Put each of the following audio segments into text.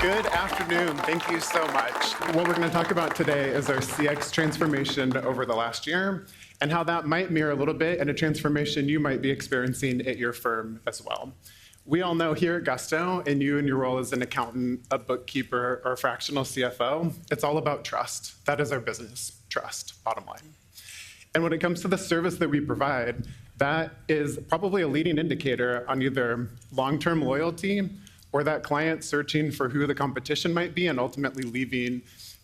Good afternoon. Thank you so much. What we're going to talk about today is our CX transformation over the last year and how that might mirror a little bit in a transformation you might be experiencing at your firm as well. We all know here at Gusto, and you in your role as an accountant, a bookkeeper, or a fractional CFO, it's all about trust. That is our business, trust, bottom line. And when it comes to the service that we provide, that is probably a leading indicator on either long-term loyalty or that client searching for who the competition might be and ultimately leaving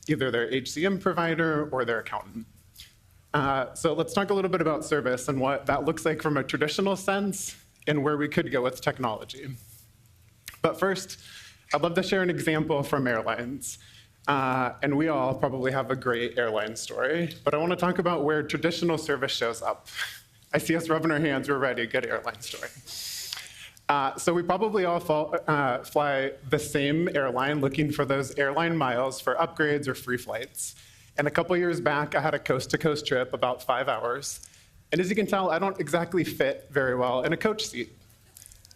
either their HCM provider or their accountant. So let's talk a little bit about service and what that looks like from a traditional sense and where we could go with technology. But first, I'd love to share an example from airlines. And we all probably have a great airline story, but I want to talk about where traditional service shows up. I see us rubbing our hands, we're ready, good airline story. So we probably all fly the same airline looking for those airline miles for upgrades or free flights. And a couple years back, I had a coast-to-coast trip, about 5 hours. And as you can tell, I don't exactly fit very well in a coach seat.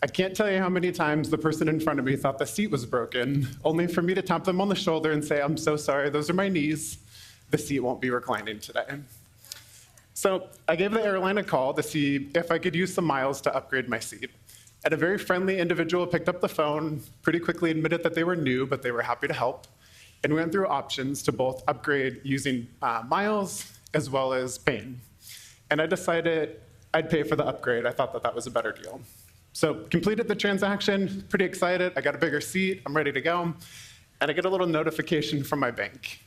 I can't tell you how many times the person in front of me thought the seat was broken, only for me to tap them on the shoulder and say, "I'm so sorry, those are my knees. The seat won't be reclining today." So I gave the airline a call to see if I could use some miles to upgrade my seat. And a very friendly individual picked up the phone, pretty quickly admitted that they were new, but they were happy to help. And we went through options to both upgrade using miles as well as paying. And I decided I'd pay for the upgrade. I thought that that was a better deal. So completed the transaction, pretty excited. I got a bigger seat, I'm ready to go. And I get a little notification from my bank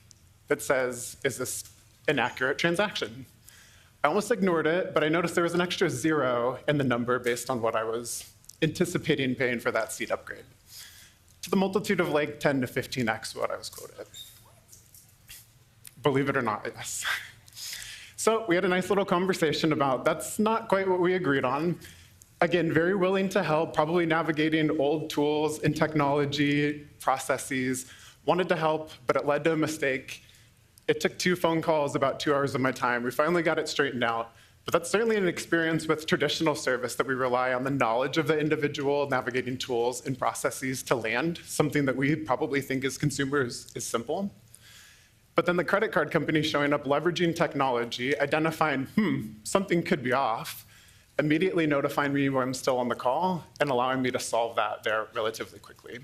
that says, "Is this an accurate transaction?" I almost ignored it, but I noticed there was an extra 0 in the number based on what I was anticipating paying for that seat upgrade, to the multitude of like 10 to 15x what I was quoted. Believe it or not, yes. So we had a nice little conversation about that's not quite what we agreed on. Again, very willing to help, probably navigating old tools and technology processes, wanted to help, but it led to a mistake. It took 2 phone calls, about 2 hours of my time. We finally got it straightened out. But that's certainly an experience with traditional service that we rely on the knowledge of the individual, navigating tools and processes to land, something that we probably think as consumers is simple. But then the credit card company showing up, leveraging technology, identifying, something could be off, immediately notifying me when I'm still on the call and allowing me to solve that there relatively quickly.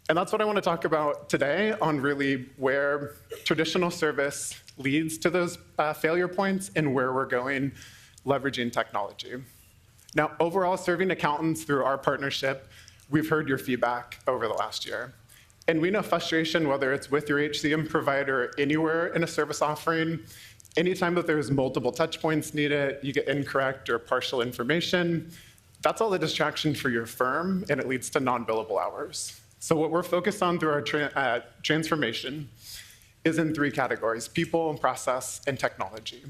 And that's what I want to talk about today on really where traditional service leads to those failure points and where we're going leveraging technology. Now, overall, serving accountants through our partnership, we've heard your feedback over the last year. And we know frustration, whether it's with your HCM provider or anywhere in a service offering, anytime that there's multiple touch points needed, you get incorrect or partial information, that's all the distraction for your firm, and it leads to non-billable hours. So what we're focused on through our transformation is in 3 categories: people, process, and technology,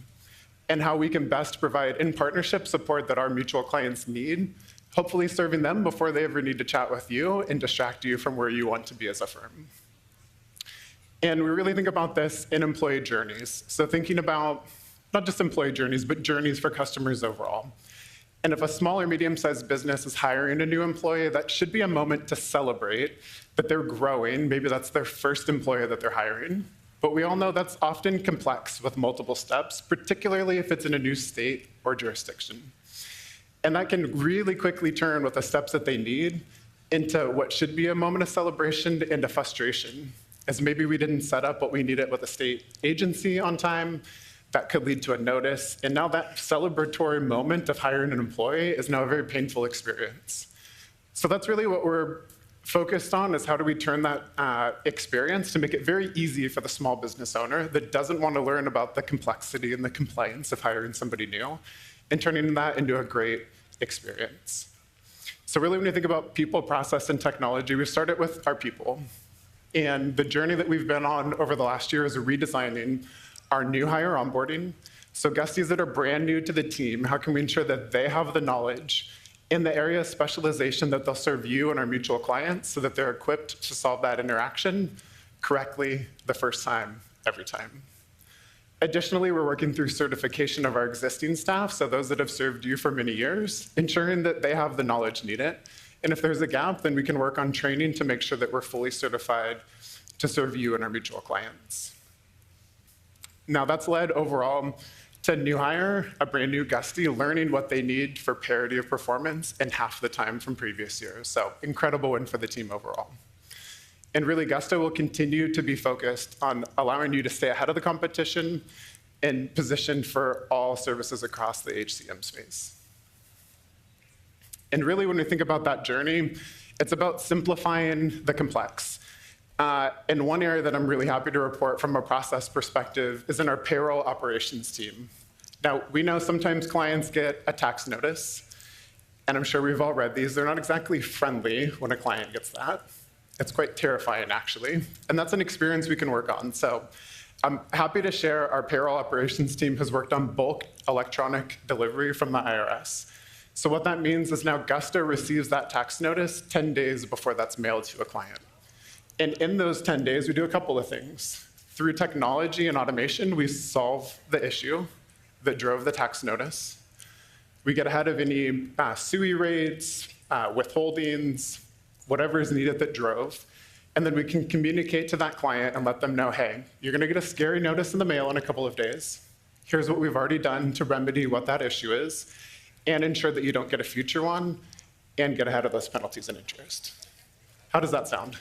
and how we can best provide in partnership support that our mutual clients need, hopefully serving them before they ever need to chat with you and distract you from where you want to be as a firm. And we really think about this in employee journeys. So thinking about not just employee journeys, but journeys for customers overall. And if a small or medium-sized business is hiring a new employee, that should be a moment to celebrate that they're growing. Maybe that's their first employee that they're hiring. But we all know that's often complex with multiple steps, particularly if it's in a new state or jurisdiction. And that can really quickly turn with the steps that they need into what should be a moment of celebration into frustration, as maybe we didn't set up what we needed with a state agency on time. That could lead to a notice. And now that celebratory moment of hiring an employee is now a very painful experience. So that's really what we're focused on, is how do we turn that experience to make it very easy for the small business owner that doesn't want to learn about the complexity and the compliance of hiring somebody new, and turning that into a great experience. So really when you think about people, process, and technology, we started with our people. And the journey that we've been on over the last year is redesigning our new hire onboarding. So Gusties that are brand new to the team, how can we ensure that they have the knowledge in the area of specialization that they'll serve you and our mutual clients so that they're equipped to solve that interaction correctly the first time, every time. Additionally, we're working through certification of our existing staff, so those that have served you for many years, ensuring that they have the knowledge needed And if there's a gap, then we can work on training to make sure that we're fully certified to serve you and our mutual clients. Now, that's led overall to new hire, a brand new Gusty, learning what they need for parity of performance in half the time from previous years. So incredible win for the team overall. And really, Gusto will continue to be focused on allowing you to stay ahead of the competition and positioned for all services across the HCM space. And really, when we think about that journey, it's about simplifying the complex. And one area that I'm really happy to report from a process perspective is in our payroll operations team. Now, we know sometimes clients get a tax notice, and I'm sure we've all read these. They're not exactly friendly when a client gets that. It's quite terrifying, actually. And that's an experience we can work on. So I'm happy to share our payroll operations team has worked on bulk electronic delivery from the IRS. So what that means is now Gusto receives that tax notice 10 days before that's mailed to a client. And in those 10 days, we do a couple of things. Through technology and automation, we solve the issue that drove the tax notice. We get ahead of any SUI rates, withholdings, whatever is needed that drove. And then we can communicate to that client and let them know, hey, you're going to get a scary notice in the mail in a couple of days. Here's what we've already done to remedy what that issue is and ensure that you don't get a future one and get ahead of those penalties and interest. How does that sound?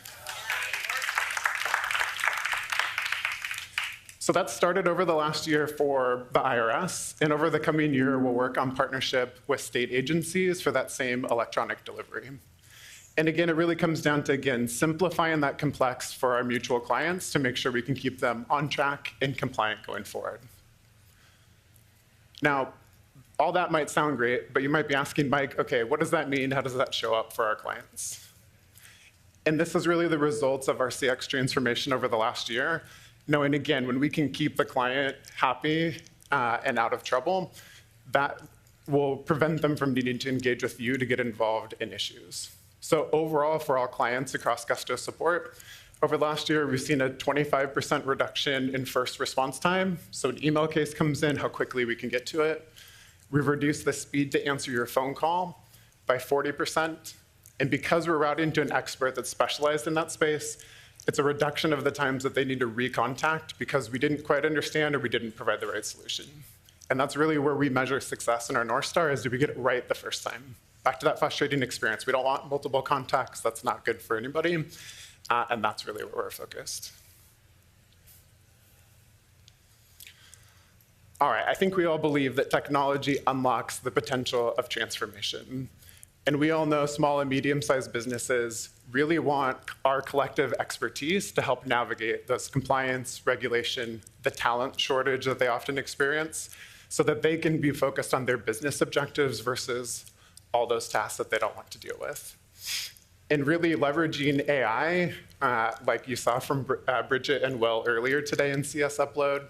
So that started over the last year for the IRS, and over the coming year, we'll work on partnership with state agencies for that same electronic delivery. And again, it really comes down to, again, simplifying that complex for our mutual clients to make sure we can keep them on track and compliant going forward. Now, all that might sound great, but you might be asking, Mike, okay, what does that mean? How does that show up for our clients? And this is really the results of our CX transformation over the last year. Knowing, again, when we can keep the client happy and out of trouble, that will prevent them from needing to engage with you to get involved in issues. So overall, for all clients across Gusto support, over the last year, we've seen a 25% reduction in first response time. So an email case comes in, how quickly we can get to it. We've reduced the speed to answer your phone call by 40%. And because we're routing to an expert that's specialized in that space, it's a reduction of the times that they need to recontact because we didn't quite understand or we didn't provide the right solution. And that's really where we measure success in our North Star is do we get it right the first time? Back to that frustrating experience. We don't want multiple contacts. That's not good for anybody. And that's really where we're focused. All right, I think we all believe that technology unlocks the potential of transformation. And we all know small and medium-sized businesses really want our collective expertise to help navigate this compliance, regulation, the talent shortage that they often experience, so that they can be focused on their business objectives versus all those tasks that they don't want to deal with. And really leveraging AI, like you saw from Bridget and Will earlier today in CS Upload,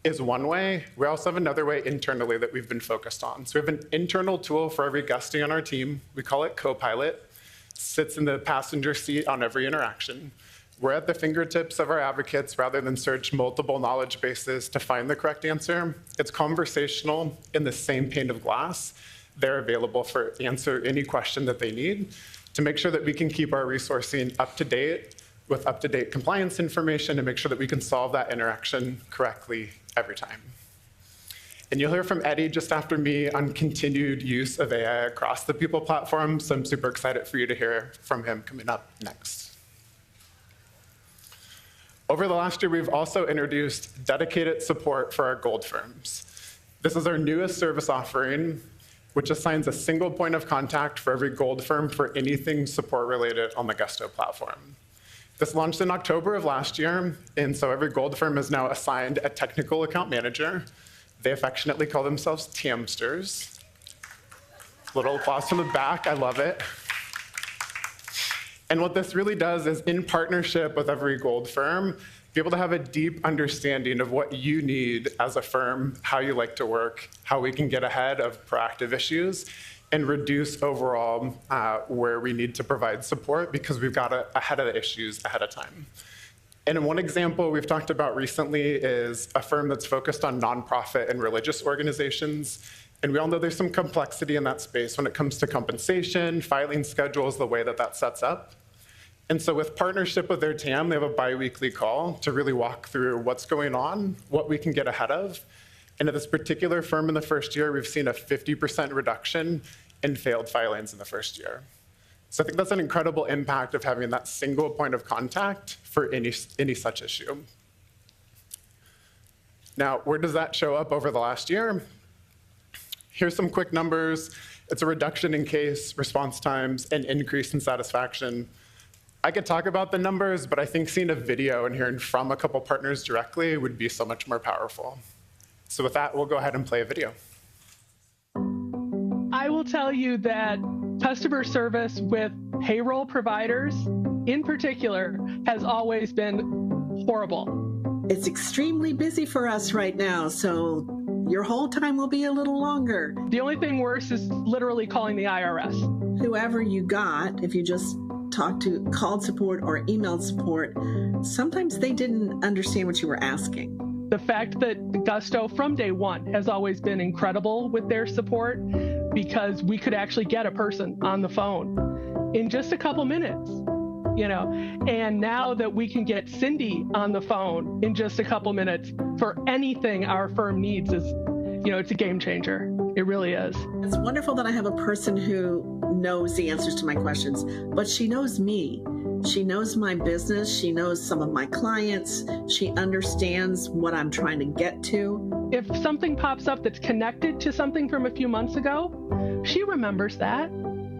is one way. We also have another way internally that we've been focused on. So we have an internal tool for every Gusty on our team. We call it Copilot. Sits in the passenger seat on every interaction. We're at the fingertips of our advocates rather than search multiple knowledge bases to find the correct answer. It's conversational in the same pane of glass. They're available for answer any question that they need to make sure that we can keep our resourcing up to date with up-to-date compliance information and make sure that we can solve that interaction correctly every time. And you'll hear from Eddie just after me on continued use of AI across the People platform, so I'm super excited for you to hear from him coming up next. Over the last year, we've also introduced dedicated support for our gold firms. This is our newest service offering, which assigns a single point of contact for every gold firm for anything support-related on the Gusto platform. This launched in October of last year, and so every gold firm is now assigned a technical account manager. They affectionately call themselves Tamsters. Little applause from the back, I love it. And what this really does is, in partnership with every gold firm, be able to have a deep understanding of what you need as a firm, how you like to work, how we can get ahead of proactive issues, and reduce overall where we need to provide support because we've got ahead of the issues ahead of time. And one example we've talked about recently is a firm that's focused on nonprofit and religious organizations. And we all know there's some complexity in that space when it comes to compensation, filing schedules, the way that that sets up. And so with partnership with their TAM, they have a bi-weekly call to really walk through what's going on, what we can get ahead of. And at this particular firm in the first year, we've seen a 50% reduction in failed filings in the first year. So I think that's an incredible impact of having that single point of contact for any such issue. Now, where does that show up over the last year? Here's some quick numbers. It's a reduction in case response times and increase in satisfaction. I could talk about the numbers, but I think seeing a video and hearing from a couple partners directly would be so much more powerful. So with that, we'll go ahead and play a video. I will tell you that customer service with payroll providers in particular has always been horrible. It's extremely busy for us right now, so your hold time will be a little longer. The only thing worse is literally calling the IRS. Whoever you got, if you just called support or emailed support, sometimes they didn't understand what you were asking. The fact that Gusto from day one has always been incredible with their support, because we could actually get a person on the phone in just a couple minutes, and now that we can get Cindy on the phone in just a couple minutes for anything our firm needs is, it's a game changer. It really is. It's wonderful that I have a person who knows the answers to my questions, but she knows me. She knows my business. She knows some of my clients. She understands what I'm trying to get to. If something pops up that's connected to something from a few months ago, she remembers that.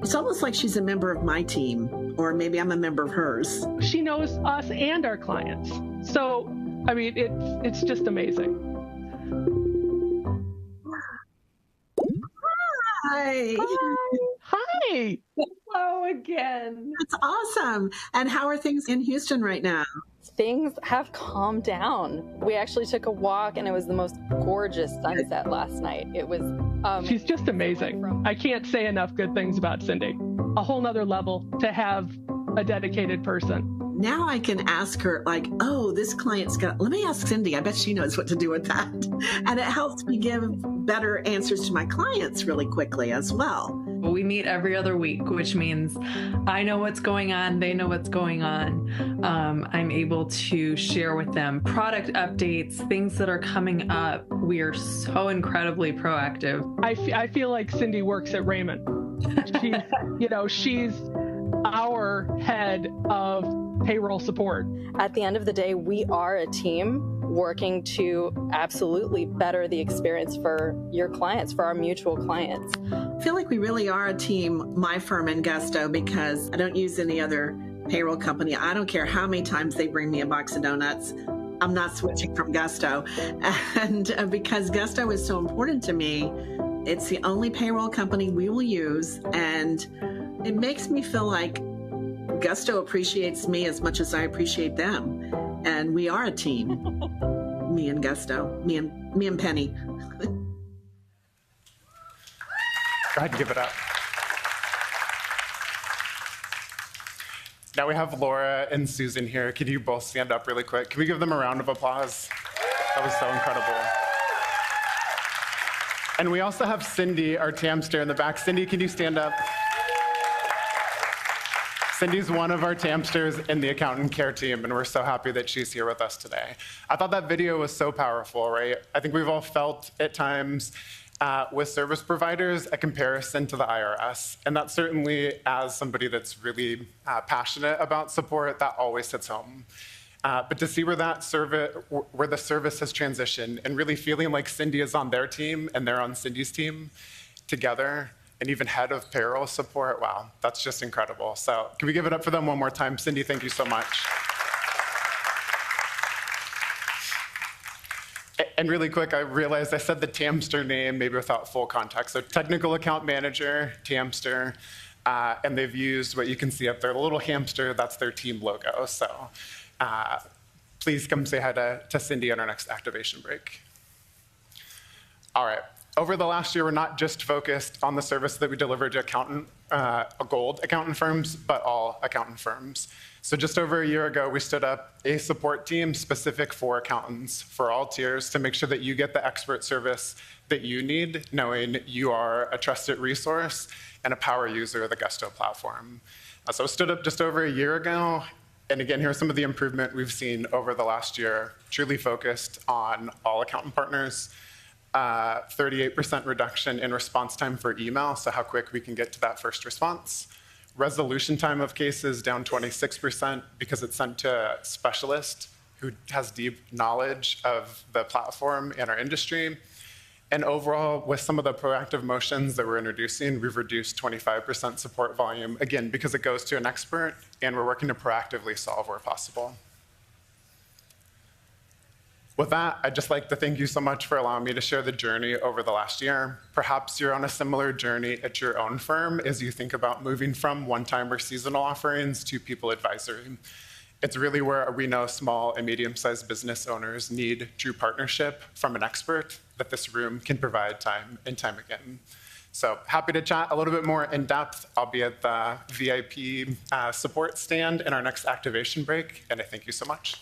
It's almost like she's a member of my team, or maybe I'm a member of hers. She knows us and our clients. So, it's just amazing. Hi. Hi. Hello again. That's awesome. And how are things in Houston right now? Things have calmed down. We actually took a walk and it was the most gorgeous sunset last night. It was She's just amazing. I can't say enough good things about Cindy. A whole nother level to have a dedicated person. Now I can ask her, this client's let me ask Cindy. I bet she knows what to do with that. And it helps me give better answers to my clients really quickly as well. We meet every other week, which means I know what's going on, they know what's going on. I'm able to share with them product updates, things that are coming up. We are so incredibly proactive. I feel like Cindy works at Raymond. She's our head of payroll support. At the end of the day, we are a team working to absolutely better the experience for your clients, for our mutual clients. I feel like we really are a team, my firm and Gusto, because I don't use any other payroll company. I don't care how many times they bring me a box of donuts. I'm not switching from Gusto. And because Gusto is so important to me, it's the only payroll company we will use. And it makes me feel like Gusto appreciates me as much as I appreciate them. And we are a team. Me and Gusto, me and Penny. Go ahead and give it up. Now we have Laura and Susan here. Could you both stand up really quick? Can we give them a round of applause? That was so incredible. And we also have Cindy, our TAMster in the back. Cindy, can you stand up? Cindy's one of our TAMsters in the accountant care team, and we're so happy that she's here with us today. I thought that video was so powerful, right? I think we've all felt at times with service providers a comparison to the IRS, and that certainly, as somebody that's really passionate about support, that always hits home. But to see where the service has transitioned and really feeling like Cindy is on their team and they're on Cindy's team together, and even head of payroll support, wow, that's just incredible. So can we give it up for them one more time? Cindy, thank you so much. And really quick, I realized I said the TAMster name maybe without full context. So technical account manager, TAMster, and they've used what you can see up there, the little hamster, that's their team logo. So please come say hi to Cindy on our next activation break. All right. Over the last year, we're not just focused on the service that we deliver to gold accountant firms, but all accountant firms. So just over a year ago, we stood up a support team specific for accountants for all tiers to make sure that you get the expert service that you need, knowing you are a trusted resource and a power user of the Gusto platform. So it stood up just over a year ago. And again, here's some of the improvement we've seen over the last year, truly focused on all accountant partners. 38% reduction in response time for email, so how quick we can get to that first response. Resolution time of cases down 26% because it's sent to a specialist who has deep knowledge of the platform and our industry. And overall, with some of the proactive motions that we're introducing, we've reduced 25% support volume, again, because it goes to an expert, and we're working to proactively solve where possible. With that, I'd just like to thank you so much for allowing me to share the journey over the last year. Perhaps you're on a similar journey at your own firm as you think about moving from one-time or seasonal offerings to people advisory. It's really where we know small and medium-sized business owners need true partnership from an expert that this room can provide time and time again. So happy to chat a little bit more in depth. I'll be at the VIP support stand in our next activation break, and I thank you so much.